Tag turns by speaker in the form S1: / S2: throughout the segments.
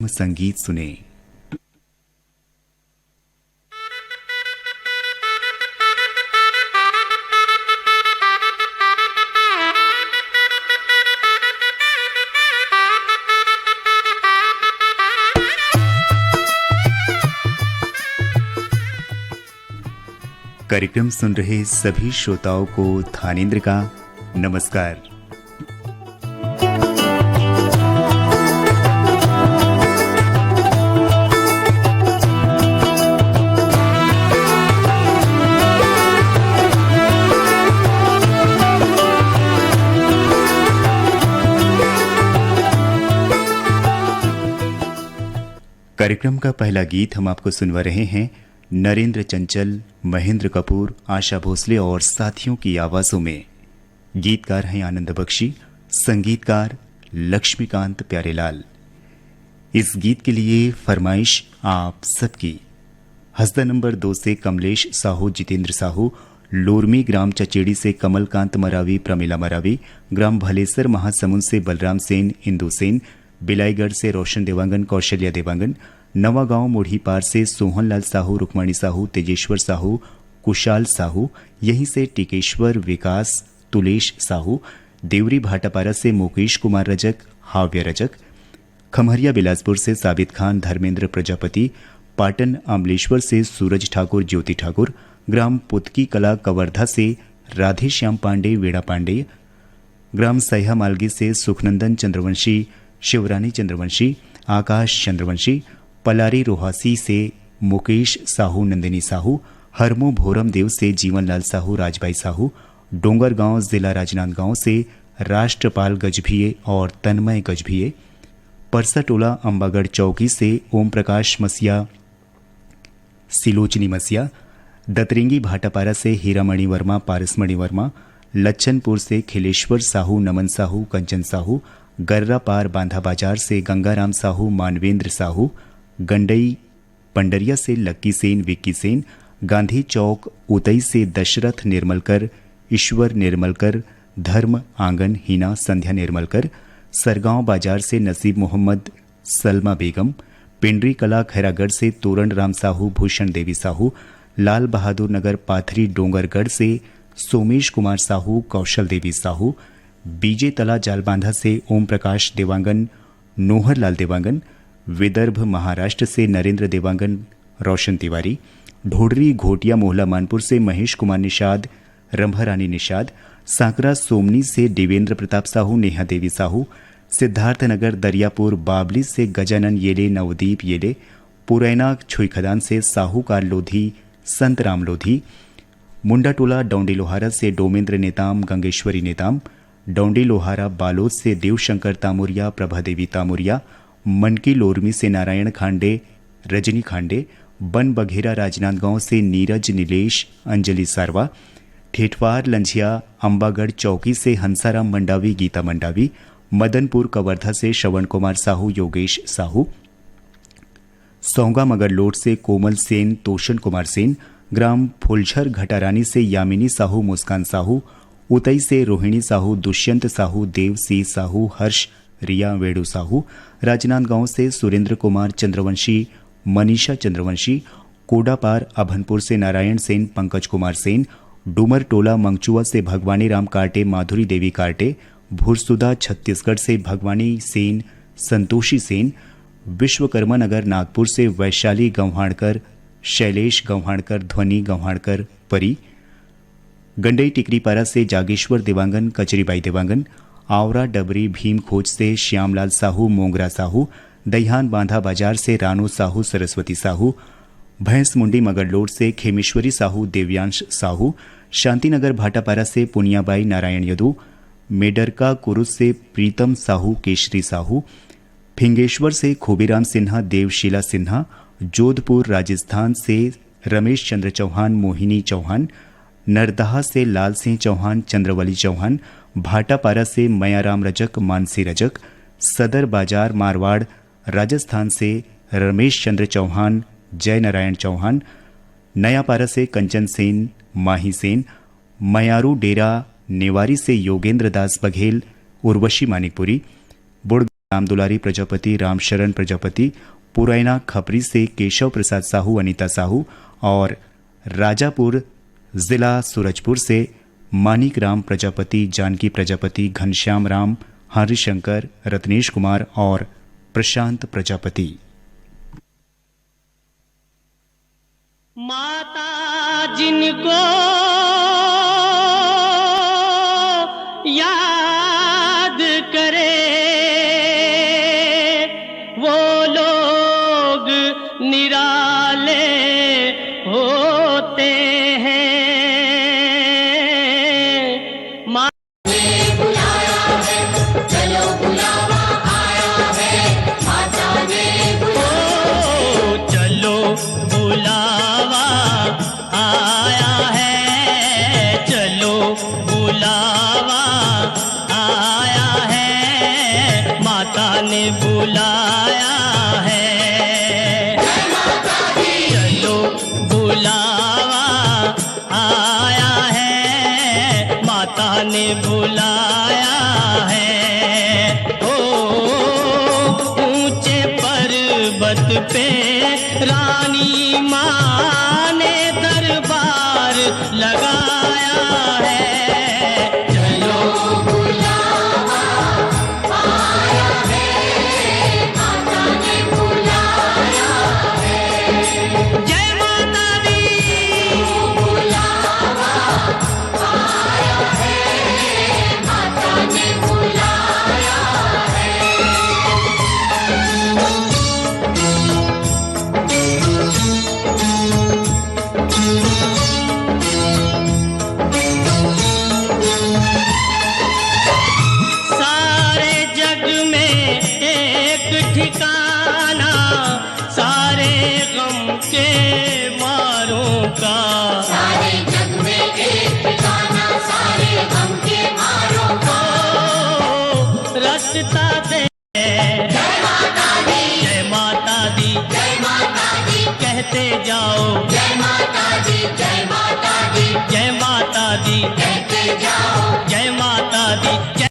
S1: संगीत सुने। कार्यक्रम सुन रहे सभी श्रोताओं को थानेंद्र का नमस्कार। कार्यक्रम का पहला गीत हम आपको सुनवा रहे हैं नरेंद्र चंचल, महेंद्र कपूर, आशा भोसले और साथियों की आवाजों में। गीतकार हैं आनंद बख्शी, संगीतकार लक्ष्मीकांत प्यारेलाल। इस गीत के लिए फरमाइश आप सबकी। हसदा नंबर 2 से कमलेश साहू, जितेंद्र साहू, लोरमी ग्राम चचेड़ी से कमलकांत मरावी, प्रमिला मरावी, ग्राम भलेसर महासमुंद से बलराम सेन, इंदु सेन, बिलाईगढ़ से रोशन देवांगन, कौशल्या देवांगन, नवागांव मोढ़ी पार से सोहनलाल साहू, रुक्मणी साहू, तेजेश्वर साहू, कुशाल साहू, यहीं से टिकेश्वर, विकास, तुलेश साहू, देवरी भाटापारा से मुकेश कुमार रजक, हाव्य रजक, खमहरिया बिलासपुर से साबित खान, धर्मेंद्र प्रजापति, पाटन अमलेश्वर से सूरज ठाकुर, ज्योति ठाकुर, ग्राम पुतकी कला कवर्धा से राधे श्याम पांडे, वेड़ा पांडे, ग्राम सह्या मालगी से सुखनंदन चंद्रवंशी, शिवरानी चंद्रवंशी, आकाश चंद्रवंशी, पलारी रोहासी से मुकेश साहू, नंदिनी साहू, हरमो भोरम देव से जीवनलाल साहू, राजबाई साहू, डोंगरगांव जिला राजनांदगांव से राष्ट्रपाल गजभिये और तन्मय गजभिये, परसाटोला अंबागढ़ चौकी से ओम प्रकाश मसिया, सिलोचनी मसिया, दतरिंगी भाटापारा से हीरामणि वर्मा, पारसमणि वर्मा, लच्छनपुर से खिलेश्वर साहू, नमन साहू, कंचन साहू, गर्रा पार बांधा बाजार से गंगाराम साहू, मानवेंद्र साहू, गंडई पंडरिया से लक्की सेन, विक्की सेन, गांधी चौक उतई से दशरथ निर्मलकर, ईश्वर निर्मलकर, धर्म आंगन हिना, संध्या निर्मलकर, सरगांव बाजार से नसीब मोहम्मद, सलमा बेगम, पिंडरी कला खैरागढ़ से तोरण राम साहू, भूषण देवी साहू, लाल बहादुर नगर पाथरी डोंगरगढ़ से सोमेश कुमार साहू, कौशल देवी साहू, बीजे तला जालबांधा से ओम प्रकाश देवांगन, नोहर लाल देवांगन, विदर्भ महाराष्ट्र से नरेंद्र देवांगन, रोशन तिवारी, ढोडरी घोटिया मोहला मानपुर से महेश कुमार निषाद, रंभारानी निषाद, सांकरा सोमनी से देवेंद्र प्रताप साहू, नेहा देवी साहू, सिद्धार्थनगर दरियापुर बाबली से गजानन येले, नवदीप येले, पुरैना छुईखदान से साहूकार लोधी, संत राम लोधी, मुंडाटोला डौंडी लोहारा से डोमेंद्र नेताम, गंगेश्वरी नेताम, डौंडी लोहारा बालोद से देवशंकर तामुरिया, प्रभादेवी तामुरिया, मनकी लोरमी से नारायण खांडे, रजनी खांडे, बन बघेरा राजनांदगांव से नीरज नीलेश, अंजलि सारवा, ठेठवार लंझिया अंबागढ़ चौकी से हंसाराम मंडावी, गीता मंडावी, मदनपुर कवर्धा से श्रवण कुमार साहू, योगेश साहू, सौंगा मगरलोड से कोमल सेन, तोषण कुमार सेन, ग्राम फुलझर घटारानी से यामिनी साहू, मुस्कान साहू, उतई से रोहिणी साहू, दुष्यंत साहू, देव सी साहू, हर्ष रिया, वेणु साहू, राजनांदगांव से सुरेंद्र कुमार चंद्रवंशी, मनीषा चंद्रवंशी, कोडापार अभनपुर से नारायण सेन, पंकज कुमार सेन, डूमर टोला मंगचुआ से भगवानी राम काटे, माधुरी देवी काटे, भुरसुदा छत्तीसगढ़ से भगवानी सेन, संतोषी सेन, विश्वकर्मा नगर नागपुर से वैशाली गंवाणकर, शैलेश गंवाणकर, ध्वनि गंवाणकर, परी, गंडई टिकरीपारा से जागेश्वर देवांगन, कचरीबाई देवांगन, आवरा डबरी भीम खोज से श्यामलाल साहू, मोंगरा साहू, दहियान बांधा बाजार से रानू साहू, सरस्वती साहू, भैंस मुंडी मगरलोड से खेमेश्वरी साहू, देव्यांश साहू, शांतिनगर भाटापारा से पुनियाबाई, नारायण यदू, मेडरका कुरुस से प्रीतम साहू, केशरी साहू, फिंगेश्वर से खोबीराम सिन्हा, देवशीला सिन्हा, जोधपुर राजस्थान से रमेश चंद्र चौहान, मोहिनी चौहान, नरदहा से लाल सिंह चौहान, चंद्रवली चौहान, भाटापारा से मयाराम रजक, मानसी रजक, सदर बाजार मारवाड़ राजस्थान से रमेश चंद्र चौहान, जय नारायण चौहान, नयापारा से कंचन सेन, माही सेन, मयारू डेरा नेवारी से योगेंद्र दास बघेल, उर्वशी मानिकपुरी, बुड़ रामदुलारी प्रजापति, रामशरण प्रजापति, पुरैना खपरी से केशव प्रसाद साहू, अनीता साहू और राजापुर जिला सूरजपुर से मानिक राम प्रजापति, जानकी प्रजापति, घनश्याम राम, हरिशंकर, रत्नेश कुमार और प्रशांत प्रजापति।
S2: माता जिनको याद करे वो लोग निराले होते हैं। माँ ने बुलाया है, चलो बुलावा आया है, माता ने बुलाया, चलो बुलावा आया है, चलो बुलावा आया है, माता ने बुलाया है। चलो बुलावा आया है, माता ने बुलाया है। ओ ऊंचे पर्वत पे रानी माँ ने दरबार लगाया है। चलो बुलावा आया है, माता ने बुलाया है। जय माता दी। बुलावा आया है, माता ने बुलाया है। सारे जग में एक ठिकाना सारे गम के मारों का। सारे जग में एक ठिकाना सारे गम के मारों का। रास्ता दे जय माता दी, जय माता दी, जय माता दी, कहते जाओ जय माता दी, जय माता दी, जय माता दी, कहते जाओ जय माता दी, जय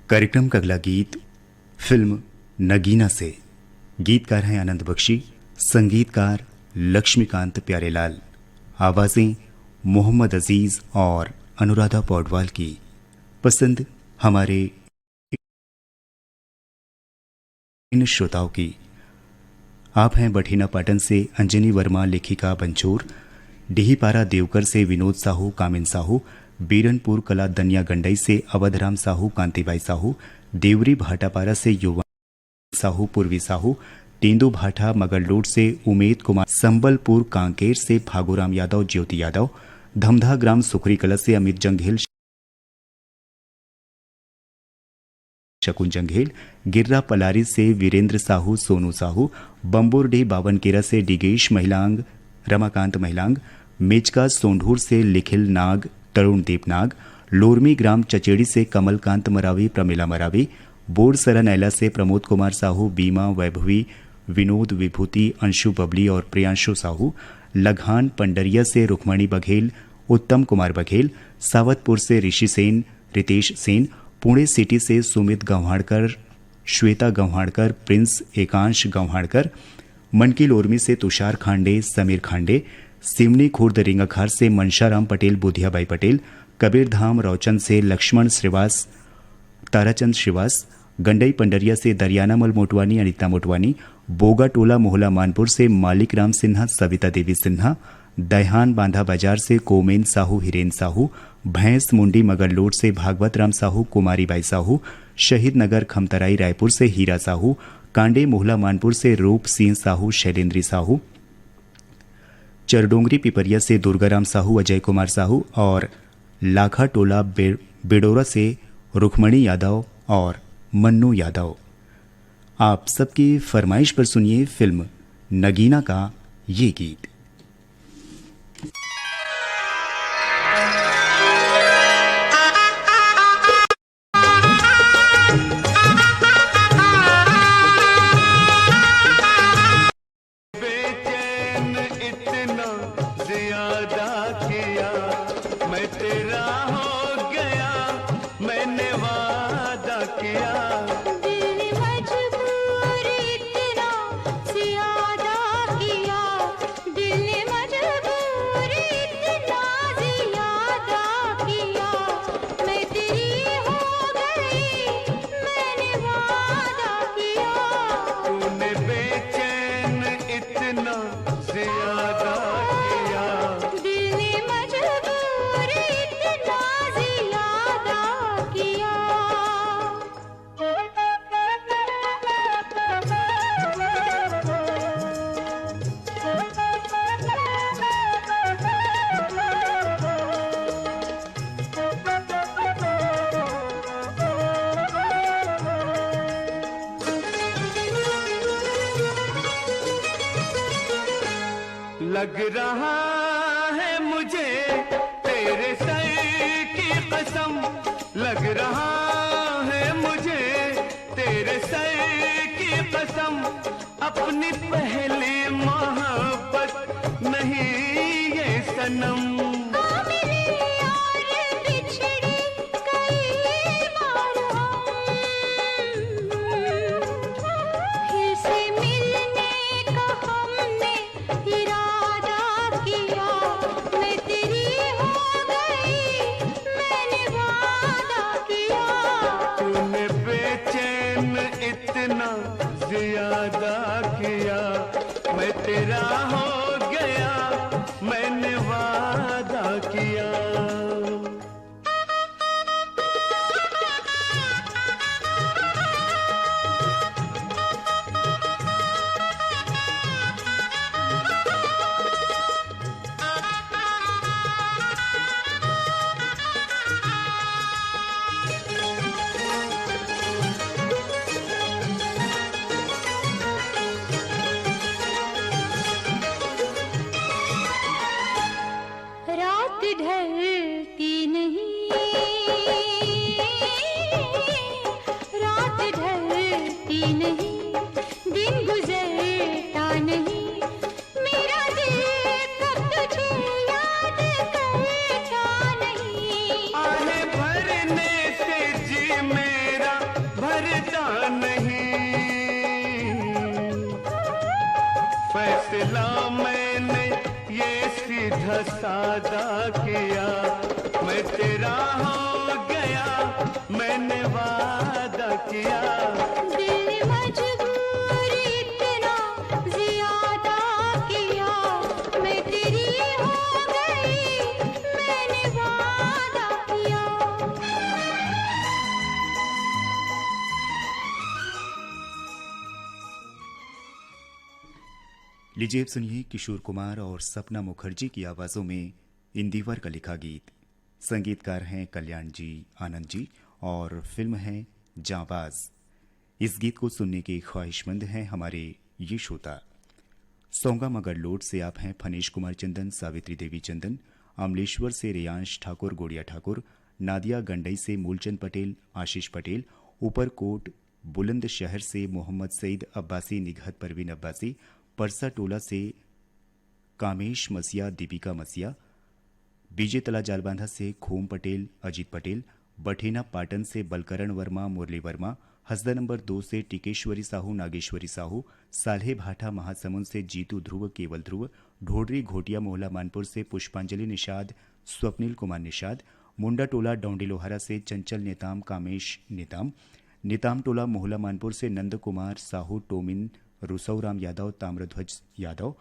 S1: कार्यक्रम का अगला गीत फिल्म नगीना से। गीतकार हैं आनंद बख्शी, संगीतकार लक्ष्मीकांत प्यारेलाल, आवाजें मोहम्मद अजीज और अनुराधा पौडवाल की। पसंद हमारे इन श्रोताओं की। आप हैं बठीना पाटन से अंजनी वर्मा, लेखिका बंचोर, डिहीपारा देवकर से विनोद साहू, कामिन साहू, बीरनपुर कला दनिया गंडई से अवधराम साहू, कांतिबाई साहू, देवरी भाटापारा से युवा साहू, पूर्वी साहू, तेंदू भाटा मगरलोड से उमेद कुमार, संबलपुर कांकेर से फागुराम यादव, ज्योति यादव, धमधा ग्राम सुखरी कला से अमित जंघेल, शकुन जंघेल, गिर्रा पलारी से वीरेंद्र साहू, सोनू साहू, बम्बुरडे बावनकेरा से डिगेश महिलांग, रमाकांत महिलांग, मेचका सोंढूर से लिखिल नाग, तरुण दीपनाग, लोरमी ग्राम चचेड़ी से कमलकांत मरावी, प्रमिला मरावी, बोरसरा नैला से प्रमोद कुमार साहू, बीमा वैभवी, विनोद विभूति, अंशु बबली और प्रियांशु साहू, लघान पंडरिया से रुक्मणी बघेल, उत्तम कुमार बघेल, सावतपुर से ऋषि सेन, रितेश सेन, पुणे सिटी से सुमित गंवाड़कर, श्वेता गंवाड़कर, प्रिंस एकांश गंवाड़कर, मनकी लोरमी से तुषार खांडे, समीर खांडे, सिमनी खुर्द रिंगखार से मनशाराम पटेल, बुधियाबाई पटेल, कबीरधाम रौचन से लक्ष्मण श्रीवास, ताराचंद श्रीवास, गंडई पंडरिया से दरियानामल मोटवानी, अनिता मोटवानी, बोगा टोला मोहला मानपुर से मालिक राम सिन्हा, सविता देवी सिन्हा, दहयान बांधा बाजार से कोमेन साहू, हिरेन साहू, भैंस मुंडी मगरलोड से भागवत राम साहू, कुमारी बाई साहू, शहीद नगर खमतराई रायपुर से हीरा साहू, कांडे मोहला मानपुर से रूप सिंह साहू, शैलेंद्री साहू, चरडोंगरी पिपरिया से दुर्गाराम साहू, अजय कुमार साहू और लाखा टोला बेडोरा से रुक्मणी यादव और मन्नू यादव। आप सबकी फरमाइश पर सुनिए फिल्म नगीना का ये गीत।
S3: हो गया, मैंने वादा किया।
S4: दिल मजबूर इतना ज़्यादा किया, दिल मजबूर इतना ज़्यादा किया, मैं तेरी हो गई, मैंने वादा किया।
S3: तूने बेचैन इतना ज्यादा किया,
S4: दिल मजबूर इतना ज़्यादा किया।
S3: लग रहा है मुझे तेरे सर की कसम, लग रहा है मुझे तेरे सर की कसम, अपनी पहली मोहब्बत नहीं ये सनम।
S4: मिले और बिछड़े कई बार हम, फिर से मिलने का हमने इरादा किया, मैं तेरी हो गई, मैंने वादा किया।
S3: तूने बेचैन इतना ज्यादा किया, मैं तेरा हो गया, मैंने वादा किया।
S4: रात ढलती नहीं, रात ढलती नहीं, दिन गुजरता नहीं, मेरा दिल कब तुझे याद करता नहीं।
S3: आहे भरने से जी मेरा भरता नहीं, फैसला मैंने ये सीधा सादा किया, मैं तेरा हो गया, मैंने वादा किया।
S4: दिल मजबूर इतना ज़्यादा किया, मैं तेरी हो गई, मैंने वादा किया।
S1: लीजिए अब सुनिए किशोर कुमार और सपना मुखर्जी की आवाजों में इंदिवर का लिखा गीत। संगीतकार हैं कल्याण जी, आनंद जी और फिल्म है जांबाज। इस गीत को सुनने के ख्वाहिशमंद हैं हमारे ये श्रोता। सोंगा मगरलोड से आप हैं फनीश कुमार चंदन, सावित्री देवी चंदन, अमलेश्वर से रियांश ठाकुर, गोड़िया ठाकुर, नादिया गंडई से मूलचंद पटेल, आशीष पटेल, ऊपरकोट बुलंदशहर से मोहम्मद सईद अब्बासी, निघत परवीन अब्बासी, परसा टोला से कामेश मसिया, दीपिका मसिया, बीजे तला जालबांधा से खोम पटेल, अजीत पटेल, बठेना पाटन से बलकरण वर्मा, मुरली वर्मा, हसदा नंबर 2 से टिकेश्वरी साहू, नागेश्वरी साहू, साल्हे भाठा महासमुंद से जीतू ध्रुव, केवल ध्रुव, ढोडरी घोटिया मोहला मानपुर से पुष्पांजलि निषाद, स्वप्निल कुमार निषाद, मुंडा टोला डोंडी लोहारा से चंचल नेताम, कामेश नेताम, नेताम टोला मोहला मानपुर से नंद कुमार साहू, टोमिन रुसौराम यादव, ताम्रध्वज यादव,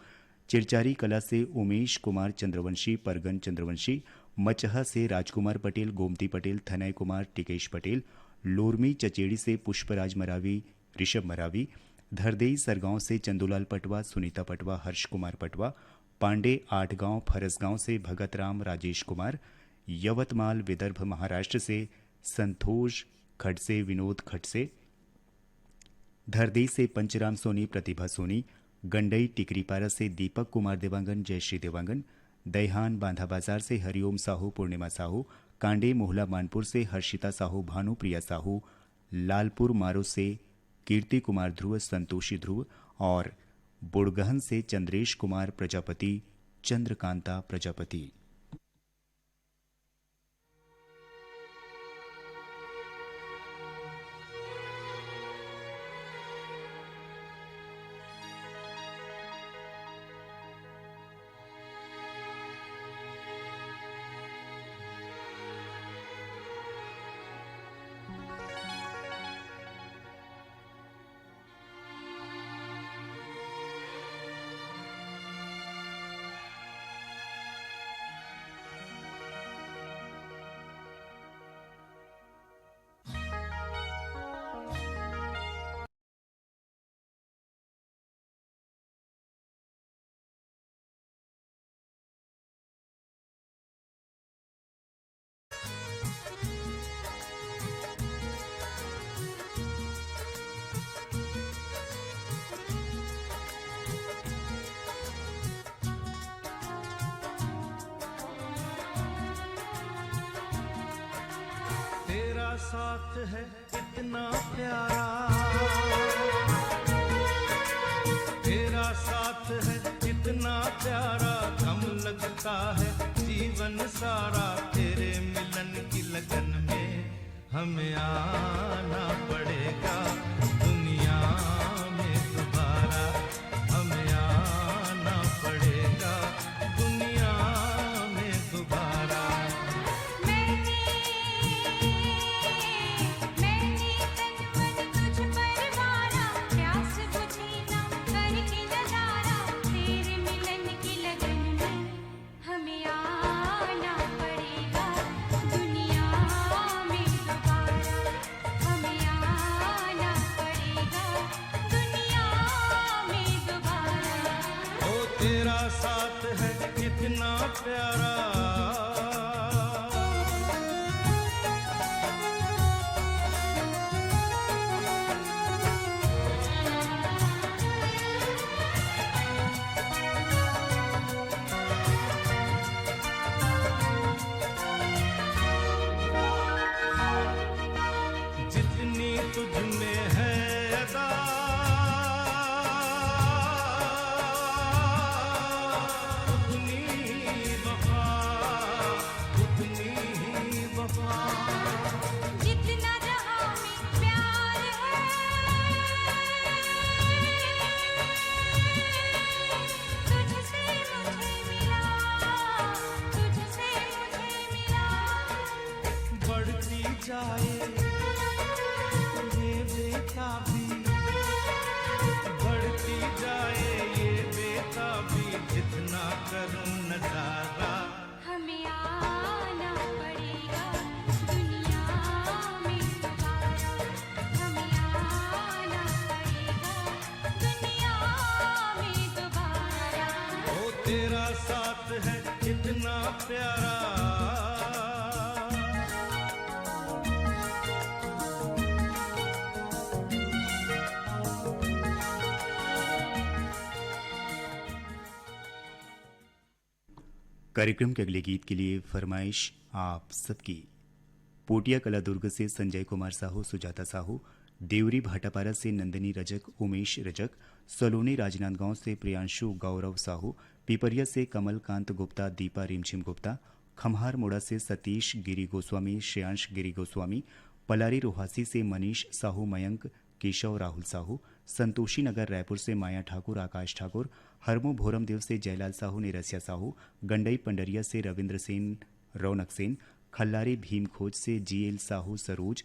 S1: चिरचारी कला से उमेश कुमार चंद्रवंशी, परगन चंद्रवंशी, मचहा से राजकुमार पटेल, गोमती पटेल, थनय कुमार, टिकेश पटेल, लोरमी चचेड़ी से पुष्पराज मरावी, ऋषभ मरावी, धरदेई सरगांव से चंदूलाल पटवा, सुनीता पटवा, हर्ष कुमार पटवा, पांडे आठगांव फरसगांव से भगत राम, राजेश कुमार, यवतमाल विदर्भ महाराष्ट्र से संतोष खडसे, विनोद खडसे, धरदेई से पंचराम सोनी, प्रतिभा सोनी, गंडई टिकरीपारा से दीपक कुमार देवांगन, जयश्री देवांगन, दैहान बांधा बाजार से हरिओम साहू, पूर्णिमा साहू, कांडे मोहला मानपुर से हर्षिता साहू, भानुप्रिया साहू, लालपुर मारो से कीर्ति कुमार ध्रुव, संतोषी ध्रुव और बुड़गहन से चंद्रेश कुमार प्रजापति, चंद्रकांता प्रजापति।
S3: साथ है इतना प्यारा, तेरा साथ है इतना प्यारा, गम लगता है जीवन सारा। तेरे मिलन की लगन में हमें आना पड़ेगा दुनिया में दोबारा, हमें आना पड़ेगा दुनिया में दोबारा।
S4: मैंने तन मन तुझ पर मारा, प्यास बुझी ना करके नजारा। तेरे मिलन की लगन में हमें आना पड़ेगा दुनिया में दोबारा, हमें आना पड़ेगा दुनिया में दोबारा।
S3: ओ तेरा साथ है कितना प्यारा। जितनी तुझ में है अदा, उतनी वफा, उतनी ही वफा।
S4: जितना जहां में प्यार है, तुझसे मुझे मिला, तुझसे मुझे मिला।
S3: बढ़ती जाए ये बेताबी, बढ़ती जाए ये बेताबी, जितना करूं नजारा।
S4: हमें आना पड़ेगा दुनिया में दोबारा, हमें आना पड़ेगा दुनिया में दोबारा।
S3: ओ तेरा साथ है इतना प्यारा।
S1: कार्यक्रम के अगले गीत के लिए फरमाइश आप सबकी। पोटिया कला दुर्ग से संजय कुमार साहू, सुजाता साहू, देवरी भाटापारा से नंदिनी रजक, उमेश रजक, सलोनी राजनांदगांव से प्रियांशु गौरव साहू, पिपरिया से कमलकांत गुप्ता, दीपा रिमझिम गुप्ता, खम्हार मोड़ा से सतीश गिरी गोस्वामी, श्रेयांश गिरी गोस्वामी, पलारी रोहासी से मनीष साहू, मयंक केशव राहुल साहू, संतोषी नगर रायपुर से माया ठाकुर, आकाश ठाकुर, हरमो भोरमदेव से जयलाल साहू, निरसिया साहू, गंडई पंडरिया से रविंद्र सेन, रौनक सेन, खल्लारी भीमखोज से जीएल साहू, सरोज,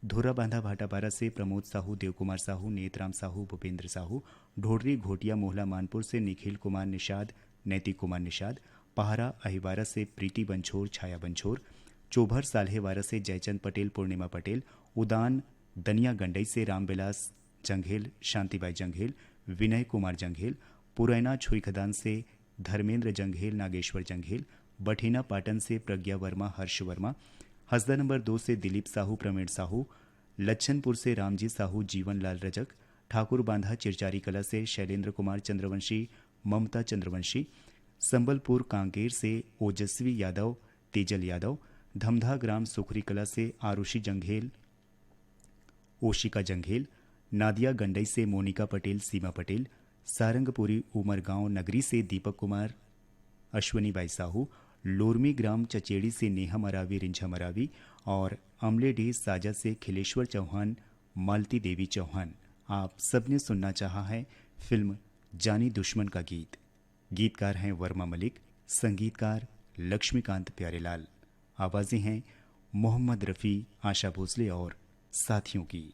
S1: धुरा बांधा भाटापारा से प्रमोद साहू, देवकुमार साहू, नेतराम साहू, भूपेंद्र साहू, ढोडरी घोटिया मोहला मानपुर से निखिल कुमार निषाद, नैतिक कुमार निषाद, पहारा अहिवारा से प्रीति बंछोर, छाया बंछोर, चोभर साल्हेवारा से जयचंद पटेल, पूर्णिमा पटेल, उदान दनिया गंडई से रामविलास जंघेल, शांतिबाई जंघेल, विनय कुमार जंघेल, पुरैना छुईखदान से धर्मेंद्र जंघेल, नागेश्वर जंघेल, बठिना पाटन से प्रज्ञा वर्मा, हर्ष वर्मा, हसदा नंबर 2 से दिलीप साहू, प्रवीण साहू, लच्छनपुर से रामजी साहू, जीवन लाल रजक, ठाकुर बांधा चिरचारी कला से शैलेंद्र कुमार चंद्रवंशी, ममता चंद्रवंशी, संबलपुर कांकेर से ओजस्वी यादव, तेजल यादव, धमधा ग्राम सुखरी कला से आरुषि जंघेल, ओशिका जंघेल, नादिया गंडई से मोनिका पटेल, सीमा पटेल, सारंगपुरी उमरगांव नगरी से दीपक कुमार, अश्वनी बाई साहू, लोरमी ग्राम चचेड़ी से नेहा मरावी, रिंझा मरावी और अमलेडी साजा से खिलेश्वर चौहान, मालती देवी चौहान। आप सबने सुनना चाहा है फिल्म जानी दुश्मन का गीत। गीतकार हैं वर्मा मलिक, संगीतकार लक्ष्मीकांत प्यारेलाल, आवाजें हैं मोहम्मद रफ़ी, आशा भोसले और साथियों की।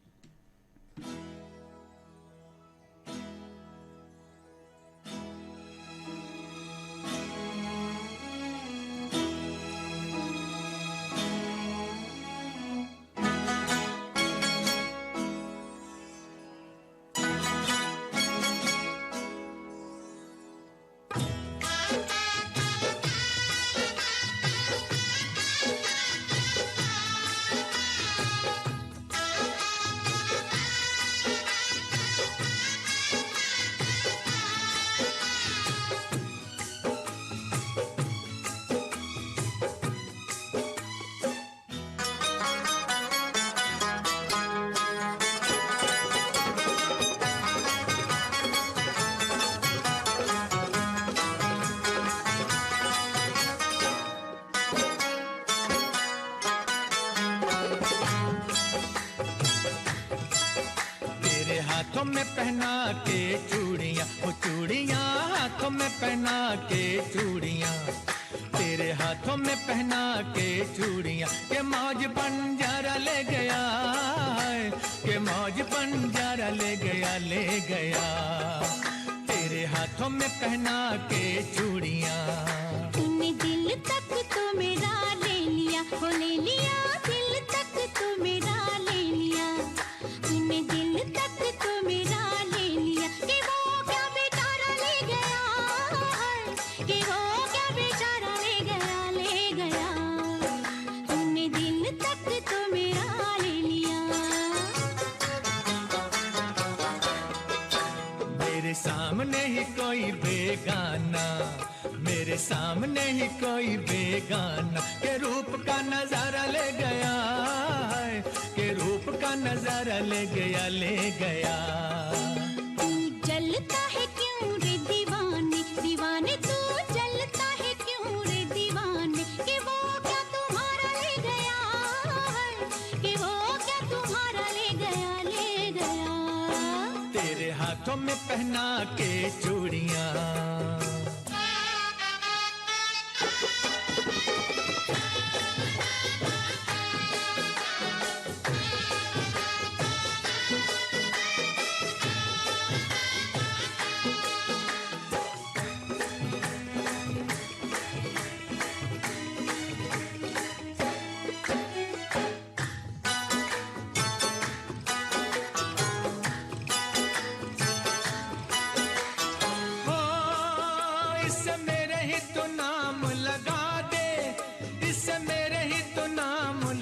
S3: हाथों में पहना के चूड़ियां, वो चूड़ियां हाथों में पहना के चूड़ियां, तेरे हाथों में पहना के चूड़ियां, के मौज बंजारा ले गया है, के मौज बंजारा ले गया, ले गया, तेरे हाथों में पहना के चूड़ियां।
S4: तूने दिल तक तो मेरा ले लिया, हो ले लिया, दिल तक तो मेरा ले लिया, तूने दिल तक तो मेरा ले लिया, कि वो क्या बेचारा ले गया है, कि वो क्या बेचारा ले गया, ले गया, तूने दिल तक तो मेरा ले लिया।
S3: मेरे सामने ही कोई बेगाना, मेरे सामने ही कोई बेगाना, के रूप का नजारा ले गया है, के रूप का नजारा ले गया, ले गया।
S4: तू जलता है क्यों रे दीवाने, दीवाने तू जलता है क्यों रे दीवाने, कि वो क्या तुम्हारा ले गया है, कि वो क्या तुम्हारा ले गया, ले गया,
S3: तेरे हाथों में पहना के चूड़ियां।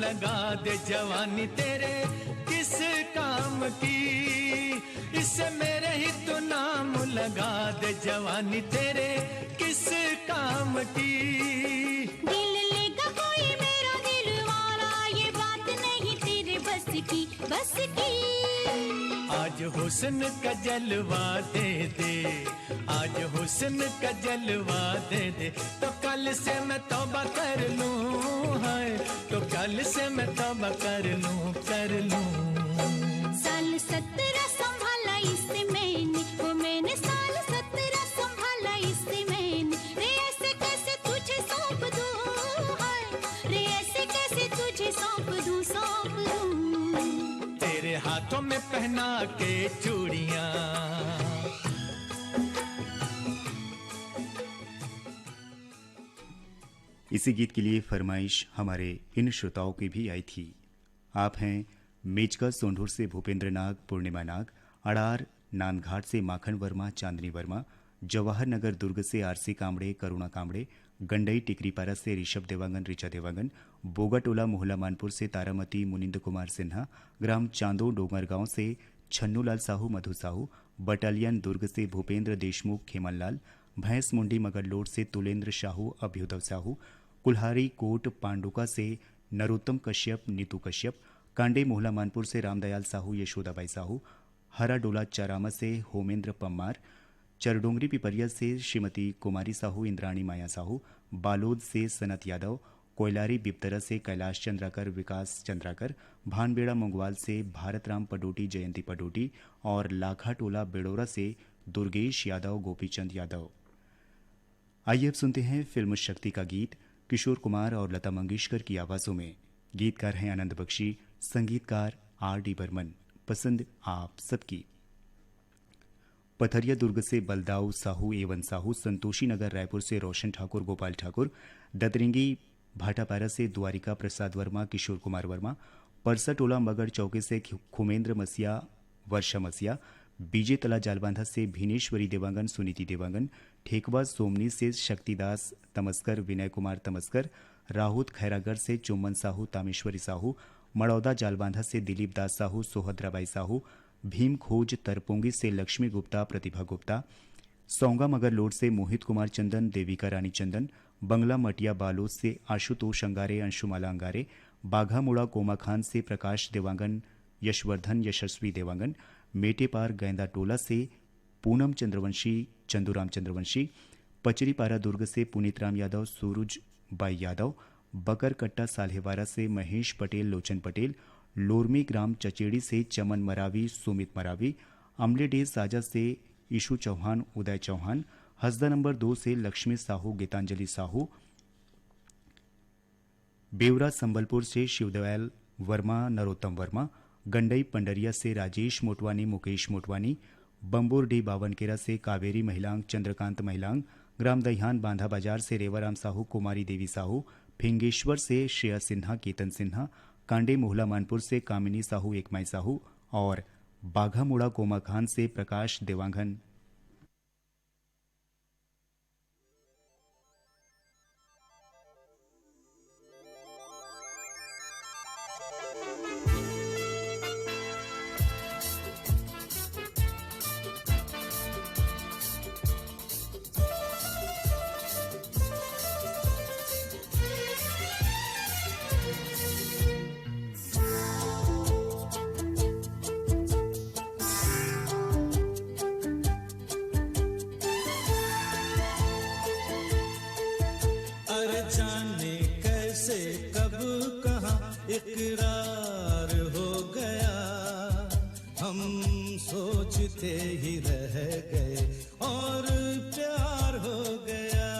S3: लगा दे जवानी तेरे किस काम की, इससे मेरे ही तो नाम लगा दे जवानी तेरे किस काम की।
S4: दिल लेगा कोई मेरा दिल वाला, ये बात नहीं तेरे बस की, बस की।
S3: आज हुस्न का जलवा दे दे, आज हुस्न का जलवा दे दे, तो कल से मैं तौबा कर लूं, है तो कल से मैं तौबा कर लूं, कर लूं।
S4: साल 17 संभाला इससे मैंने, वो मैंने साल 17 संभाला इससे मैंने, रे ऐसे कैसे तुझे सौंप दूं, हाय रे ऐसे कैसे तुझे सौंप दूं, सौंप दूं।
S3: तेरे हाथों में पहना के चूड़ियां।
S1: इसी गीत के लिए फरमाइश हमारे इन श्रोताओं की भी आई थी। आप हैं मेचका सोंढूर से भूपेंद्र नाग, पूर्णिमा नाग, अड़ार नांदघाट से माखन वर्मा, चांदनी वर्मा, जवाहर नगर दुर्ग से आरसी कामड़े, करुणा कामड़े, गंडई टिकरीपारा से ऋषभ देवांगन, ऋचा देवांगन, बोगाटोला मोहला मानपुर से तारामती मुनिंद कुमार सिन्हा, ग्राम चांदो डोंगरगांव से छन्नूलाल साहू, मधु साहू, बटालियन दुर्ग से भूपेंद्र देशमुख, खेमनलाल, भैंस मुंडी मगरलोड से तुलेंद्र साहू, अभ्युदव साहू, कुल्हारी कोट पांडुका से नरोत्तम कश्यप, नीतू कश्यप, कांडे मोहला मानपुर से रामदयाल साहू, यशोदाबाई साहू, हराडोला चारामा से होमेंद्र पम्मार, चरडोंगरी पिपरिया से श्रीमती कुमारी साहू, इंद्राणी माया साहू, बालोद से सनत यादव, कोयलारी बिप्तरा से कैलाश चंद्राकर, विकास चंद्राकर, भानबेड़ा मंगवाल से भारतराम पडोटी, जयंती पडोटी और लाखाटोला बेड़ोरा से दुर्गेश यादव, गोपीचंद यादव। आइए अब सुनते हैं फिल्म शक्ति का गीत किशोर कुमार और लता मंगेशकर की आवाजों में। गीतकार हैं आनंद बख्शी, संगीतकार R.D. बर्मन। पसंद आप सबकी। पथरिया दुर्ग से बलदाऊ साहू, एवन साहू, संतोषी नगर रायपुर से रोशन ठाकुर, गोपाल ठाकुर, दतरिंगी भाटापारा से द्वारिका प्रसाद वर्मा, किशोर कुमार वर्मा, परसाटोला मगड़ चौके से खुमेंद्र मसिया, वर्षा मसिया, बीजे तला जालबांधा से भीनेश्वरी देवांगन, सुनीति देवांगन, ठेकवा सोमनी से शक्तिदास तमस्कर, विनय कुमार तमस्कर, राहुत खैरागढ़ से चुम्बन साहू, तामेश्वरी साहू, मड़ौदा जालबांधा से दिलीप दास साहू, सोहद्राबाई साहू, भीम खोज तरपोंगी से लक्ष्मी गुप्ता, प्रतिभा गुप्ता, सौंगा मगर लोड से मोहित कुमार चंदन, देविका रानी चंदन, बंगला मटिया बालोद से आशुतोष अंगारे, अंशुमाला अंगारे, बाघामुड़ा कोमा खान से प्रकाश देवांगन, यशवर्धन यशस्वी देवांगन, मेटेपार गैंदा टोला से पूनम चंद्रवंशी, चंदूराम चंद्रवंशी, पचरीपारा दुर्ग से पुनीत राम यादव, सूरज बाई यादव, बकरकट्टा साल्हेवारा से महेश पटेल, लोचन पटेल, लोरमी ग्राम चचेड़ी से चमन मरावी, सुमित मरावी, अमलेडे साजा से ईशु चौहान उदय चौहान, हसदा नंबर 2 से लक्ष्मी साहू गीतांजलि साहू, बेवरा संबलपुर से शिवदयाल वर्मा नरोत्तम वर्मा, गंडई पंडरिया से राजेश मोटवानी मुकेश मोटवानी, बम्बोरडी बावनकेरा से कावेरी महिलांग चंद्रकांत महिलांग, ग्राम दहियान बांधा बाजार से रेवाराम साहू कुमारी देवी साहू, फिंगेश्वर से श्रेया सिन्हा केतन सिन्हा, कांडे मोहला मानपुर से कामिनी साहू एकमाई साहू और बाघामुड़ा कोमा खान से प्रकाश देवांगन।
S3: अरे जाने कैसे कब कहाँ इकरार हो गया, हम सोचते ही रह गए और प्यार हो गया।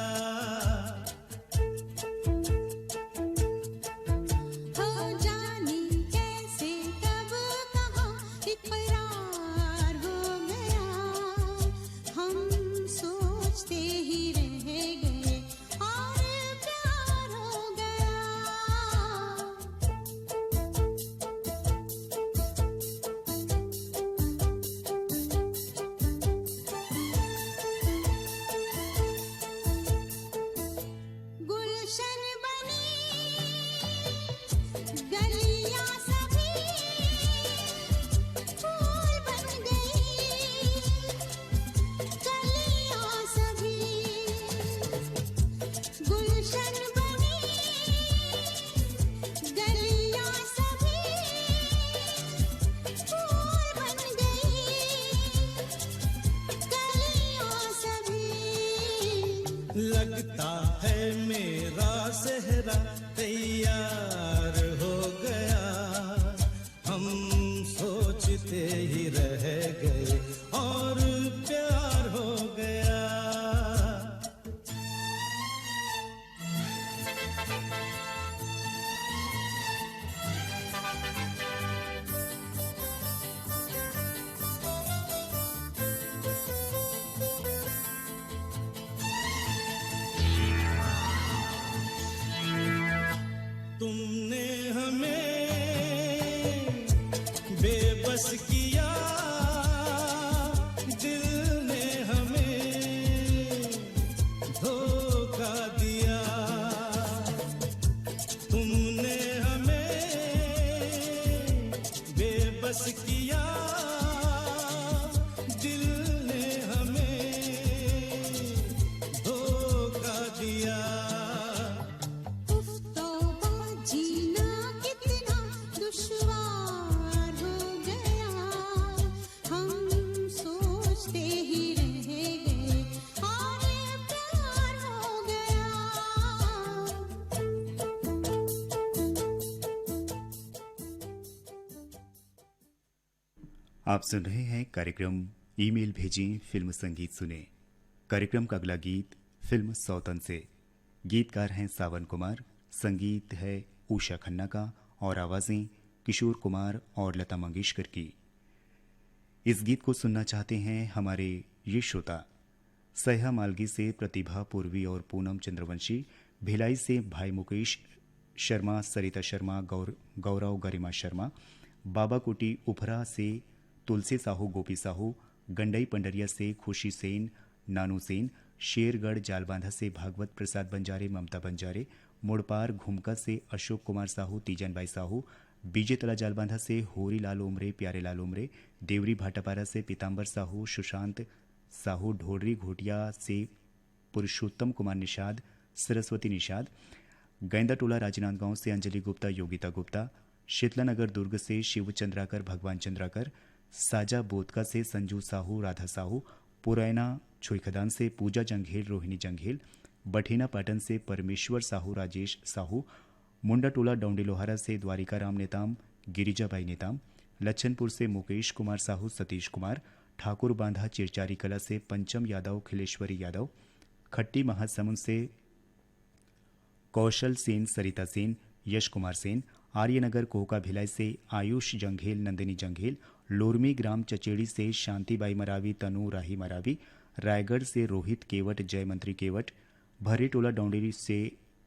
S4: हो जाने कैसे कब कहाँ इकरार हो गया, हम सोचते ही रह गए और प्यार हो गया। गुलशन बनी गलियां सभी फूल बन गई, गलियां सभी गुलशन बनी, गलियां सभी फूल बन गई, गलियां सभी।
S3: लगता है मेरा सेहरा तैयार हो गया, हम सोचते ही रह गए और प्यार हो गया। तुमने हमें बेबस किया, दिल ने हमें धोखा दिया। तुमने हमें बेबस किया, दिल ने हमें धोखा दिया।
S4: उफ तौबा जीना कितना दुश्वार हो गया, हम सोचते ही रह गए और प्यार हो गया।
S1: आप सुन रहे हैं कार्यक्रम ईमेल भेजें फिल्म संगीत सुने। कार्यक्रम का अगला गीत फिल्म सौतन से। गीतकार हैं सावन कुमार, संगीत है उषा खन्ना का और आवाजें किशोर कुमार और लता मंगेशकर की। इस गीत को सुनना चाहते हैं हमारे ये श्रोता सह्या मालगी से प्रतिभा पूर्वी और पूनम चंद्रवंशी, भिलाई से भाई मुकेश शर्मा, सरिता शर्मा, गौरव गरिमा शर्मा, बाबा कुटी उफरा से तुलसी साहू, गोपी साहू, गंडई पंडरिया से खुशी सेन, नानू सेन, शेरगढ़ जालबांधा से भागवत प्रसाद बंजारे, ममता बंजारे, मोड़पार घुमका से अशोक कुमार साहू, तीजनबाई साहू, बीजेतला जालबांधा से होरी लाल उमरे, प्यारे लाल उमरे, देवरी भाटापारा से पीताम्बर साहू, सुशांत साहू, ढोडरी घोटिया से पुरुषोत्तम कुमार निषाद, सरस्वती निषाद, गैंदा टोला राजनांदगांव से अंजलि गुप्ता, योगिता गुप्ता, शीतलानगर दुर्ग से शिव चंद्राकर, भगवान चंद्राकर, साजा बोदका से संजू साहू, राधा साहू, पुरैना छुईखदान से पूजा जंघेल, रोहिणी जंघेल, बठेना पाटन से परमेश्वर साहू, राजेश साहू, मुंडा टोला डौंडी लोहारा से द्वारिका राम नेताम, गिरिजाबाई नेताम, लच्छनपुर से मुकेश कुमार साहू, सतीश कुमार, ठाकुर बांधा चिरचारी कला से पंचम यादव खिलेश्वरी यादव, खट्टी महासमुंद से कौशल सेन सरिता सेन यश कुमार सेन, आर्यनगर कोहका भिलाई से आयुष जंघेल नंदिनी जंघेल, लोरमी ग्राम चचेड़ी से शांतिबाई मरावी तनु राही मरावी, रायगढ़ से रोहित केवट जयमंत्री केवट, भरेटोला डोंडेरी से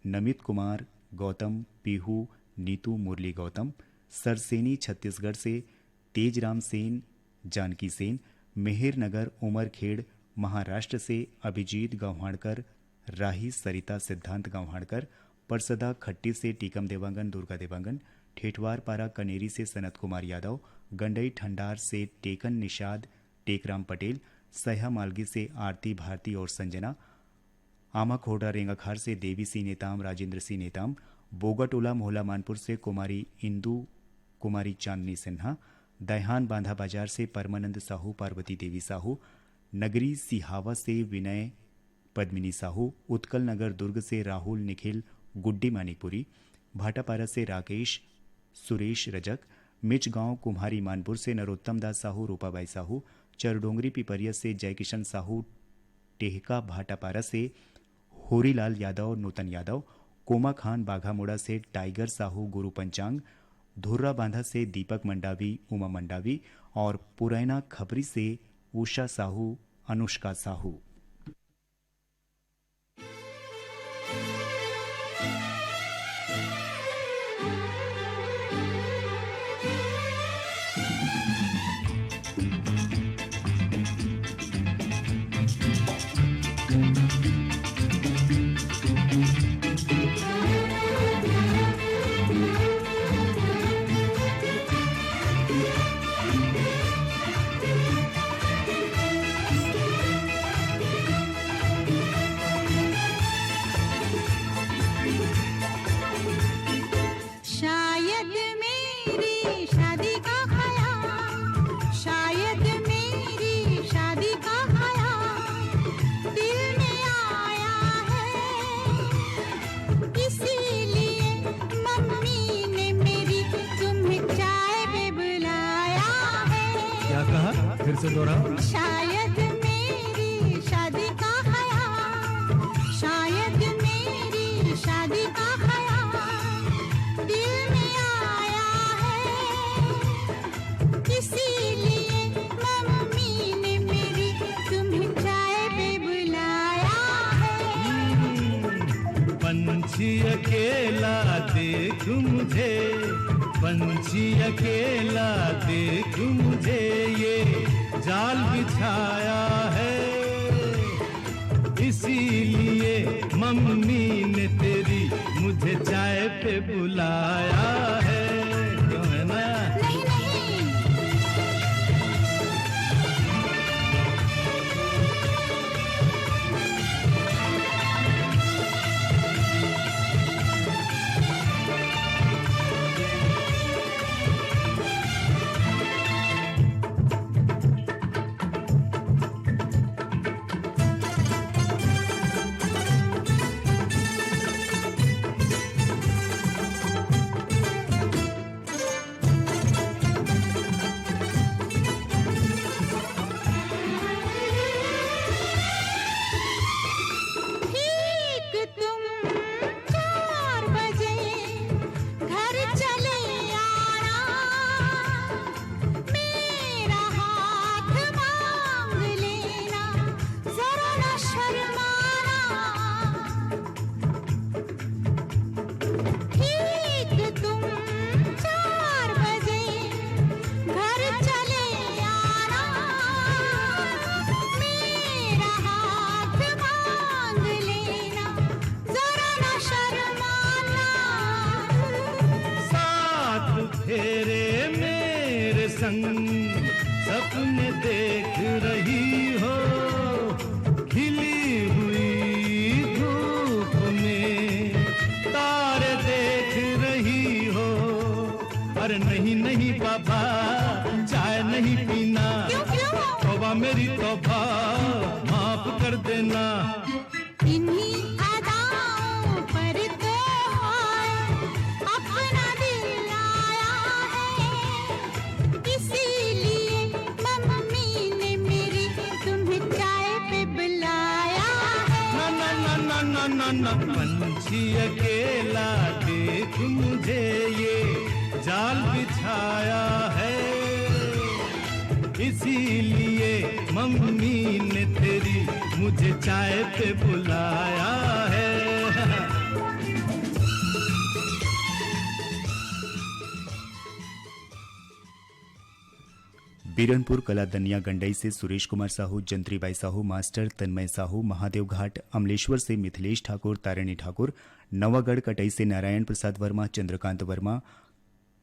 S1: नमित कुमार गौतम पीहू नीतू मुरली गौतम, सरसेनी छत्तीसगढ़ से तेजराम सेन जानकी सेन, मेहरनगर उमरखेड़ महाराष्ट्र से अभिजीत गव्हाणकर राही सरिता सिद्धांत गव्हाणकर, परसदा खट्टी से टीकम देवांगन दुर्गा देवांगन, ठेठवार पारा कनेरी से सनत कुमार यादव, गंडई ठंडार से टेकन निषाद टेकराम पटेल, सह्या मालगी से आरती भारती और संजना, आमा खोड़ा रेंगाखार से देवी सिंह नेताम राजेंद्र सिंह नेताम, बोगाटोला मोहला मानपुर से कुमारी इंदू कुमारी चांदनी सिन्हा, दयाहान बांधा बाजार से परमानंद साहू पार्वती देवी साहू, नगरी सिहावा से विनय पद्मिनी साहू, उत्कल नगर दुर्ग से राहुल निखिल गुड्डी मानिकपुरी, भाटापारा से राकेश सुरेश रजक, मिचगांव कुम्हारी मानपुर से नरोत्तम दास साहू रूपाबाई साहू, चरडोंगरी पिपरिया से जयकिशन साहू, टेहका भाटापारा से होरीलाल यादव नूतन यादव, कोमा खान बाघामोड़ा से टाइगर साहू गुरु पंचांग, धुर्रा बांधा से दीपक मंडावी उमा मंडावी और पुरैना खबरी से उषा साहू अनुष्का साहू।
S3: फिर से दोहराओ।
S4: शायद मेरी शादी का ख्याल, शायद मेरी शादी का ख्याल दिल में आया है, इसीलिए मम्मी ने मेरी तुम्हें चाय पे बुलाया है।
S3: पंछी अकेला देख मुझे, पंछी अकेला देख मुझे, ये जाल बिछाया है, इसीलिए मम्मी ने तेरी मुझे चाय पे बुलाया है। क्यों है ना?
S4: नहीं नहीं,
S3: तेरे मेरे संग सपने देख रही हो, खिली हुई धूप में तारे देख रही हो। अरे नहीं नहीं बाबा, चाय नहीं पीना, तौबा मेरी तौबा माफ कर देना।
S4: इन्हीं अदाओं पर तो अपना दिल आया है, इसीलिए मम्मी ने
S3: न पंछी अकेला देख मुझे ये जाल बिछाया है, इसीलिए मम्मी ने तेरी मुझे चाय पे बुलाया है।
S1: बीरनपुर कला दनिया गंडई से सुरेश कुमार साहू, जंत्रीबाई साहू, मास्टर तन्मय साहू, महादेव घाट अमलेश्वर से मिथिलेश ठाकुर, तारिणी ठाकुर, नवागढ़ कटई से नारायण प्रसाद वर्मा, चंद्रकांत वर्मा,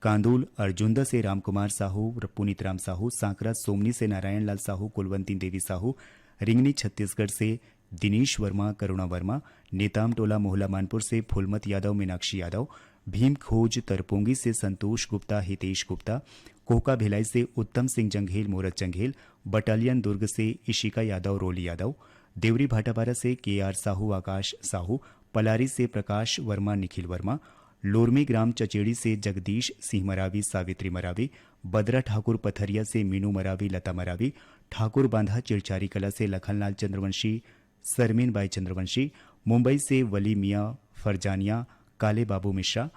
S1: कांदूल अर्जुंदा से रामकुमार साहू, पुनीत राम साहू, सांकरा सोमनी से नारायण लाल साहू, कुलवंती देवी साहू, रिंगनी छत्तीसगढ़ से दिनेश वर्मा, करुणा वर्मा, नेताम टोला मोहला मानपुर से फुलमत यादव, मीनाक्षी यादव, भीम खोज तरपोंगी से संतोष गुप्ता, हितेश गुप्ता, कोका भिलाई से उत्तम सिंह जंघेल, मोरत जंघेल, बटालियन दुर्ग से इशिका यादव, रोली यादव, देवरी भाटापारा से केआर साहू, आकाश साहू, पलारी से प्रकाश वर्मा, निखिल वर्मा, लोरमी ग्राम चचेड़ी से जगदीश सिंह मरावी, सावित्री मरावी, बदरा ठाकुर पथरिया से मीनू मरावी, लता मरावी, ठाकुर बांधा चिरचारी कला से लखनलाल चंद्रवंशी, सरमीन बाई चंद्रवंशी, मुंबई से वली मियां फरजानिया, काले बाबू मिश्रा,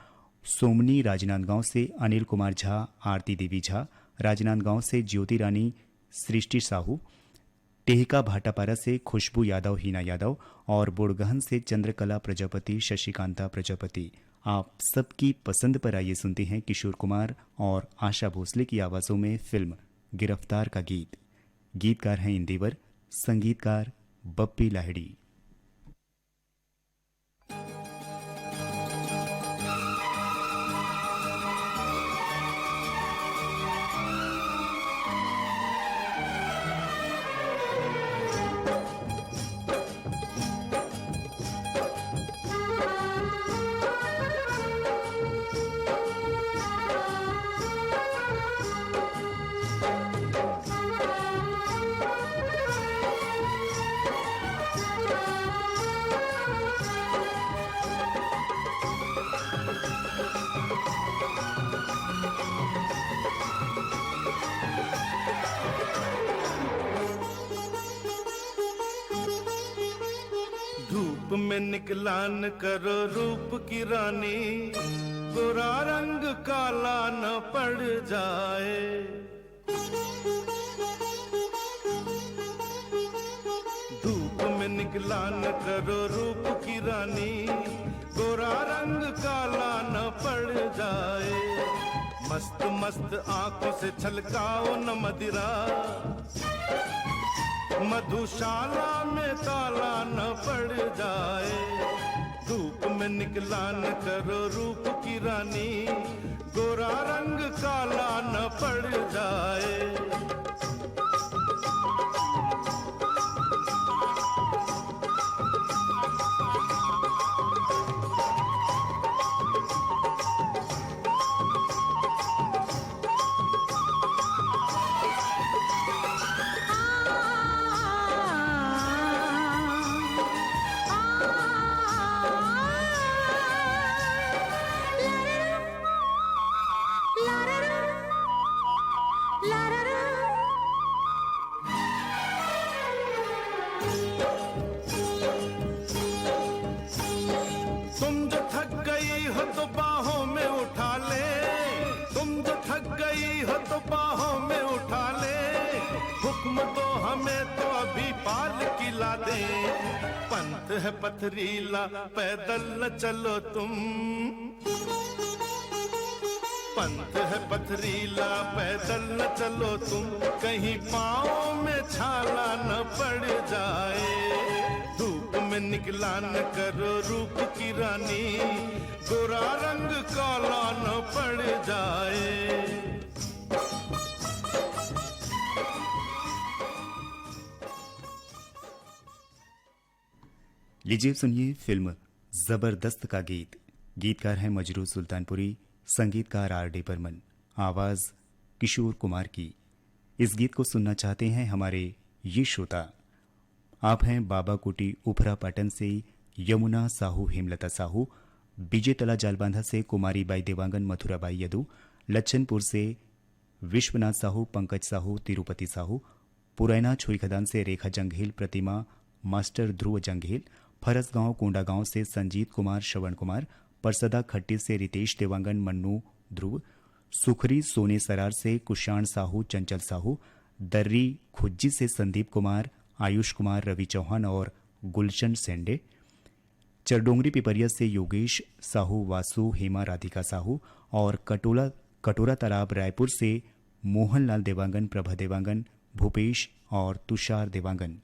S1: सोमनी राजनांदगांव से अनिल कुमार झा, आरती देवी झा, राजनांदगांव से ज्योति रानी सृष्टि साहू, टेहका भाटापारा से खुशबू यादव, हीना यादव और बुड़गहन से चंद्रकला प्रजापति, शशिकांता प्रजापति। आप सबकी पसंद पर आइए सुनते हैं किशोर कुमार और आशा भोसले की आवाजों में फिल्म गिरफ्तार का गीत। गीतकार हैं इंदिवर, संगीतकार बप्पी लाहिड़ी।
S3: धूप में निकला न करो रूप की रानी, गोरा रंग काला न पड़ जाए। धूप में निकला न करो रूप की रानी, गोरा रंग काला न पड़ जाए। मस्त मस्त आंखों से छलकाओ न मदिरा, मधुशाला में ताला न पड़ जाए। धूप में निकला न करो रूप की रानी, गोरा रंग काला न पड़ जाए। पंथ है पथरीला पैदल न चलो तुम, पंथ है पथरीला पैदल न चलो तुम, कहीं पाँव में छाला न पड़ जाए। धूप में निकला न करो रूप की रानी, गोरा रंग काला न पड़ जाए।
S1: लीजिए सुनिए फिल्म जबरदस्त का गीत। गीतकार हैं मजरू सुल्तानपुरी, संगीतकार आर डी बर्मन, आवाज किशोर कुमार की। इस गीत को सुनना चाहते हैं हमारे ये श्रोता। आप हैं बाबा कुटी उफरा पाटन से यमुना साहू, हेमलता साहू, बीजे तला जालबांधा से कुमारी बाई देवांगन, मथुरा बाई यदु, लच्छनपुर से विश्वनाथ साहू, पंकज साहू, तिरुपति साहू, पुरैना छुईखदान से रेखा जंघेल, प्रतिमा, मास्टर ध्रुव जंघेल, फरसगांव कोंडागांव से संजीत कुमार श्रवण कुमार, परसदा खट्टी से रितेश देवांगन मन्नू ध्रुव, सुखरी सोने सरार से कुशाण साहू चंचल साहू, दर्री खुज्जी से संदीप कुमार, आयुष कुमार, रवि चौहान और गुलशन सेंडे, चरडोंगरी पिपरिया से योगेश साहू, वासु, हेमा, राधिका साहू और कटोरा तालाब रायपुर से मोहनलाल देवांगन, प्रभा देवांगन, भूपेश और तुषार देवांगन।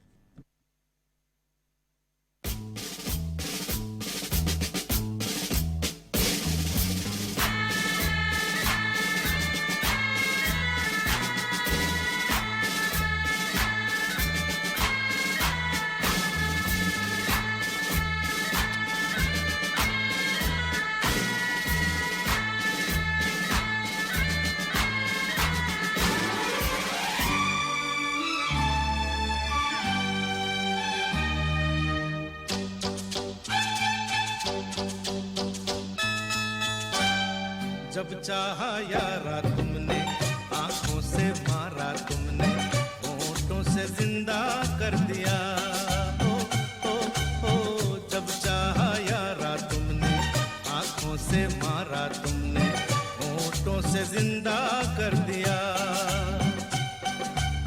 S3: जब चाहा यारा तुमने, आंखों से मारा तुमने, होठों से जिंदा कर दिया। ओ जब चाहा यारा तुमने, आंखों से मारा तुमने, होठों से जिंदा कर दिया।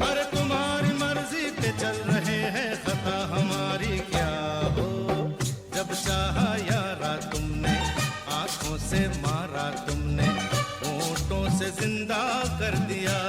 S3: अरे तुम्हारी मर्जी पे चल रहे हैं, खता हमारी क्या हो। जब चाहा यारा तुमने, आंखों से मारा तुमने, होठों से जिंदा कर दिया।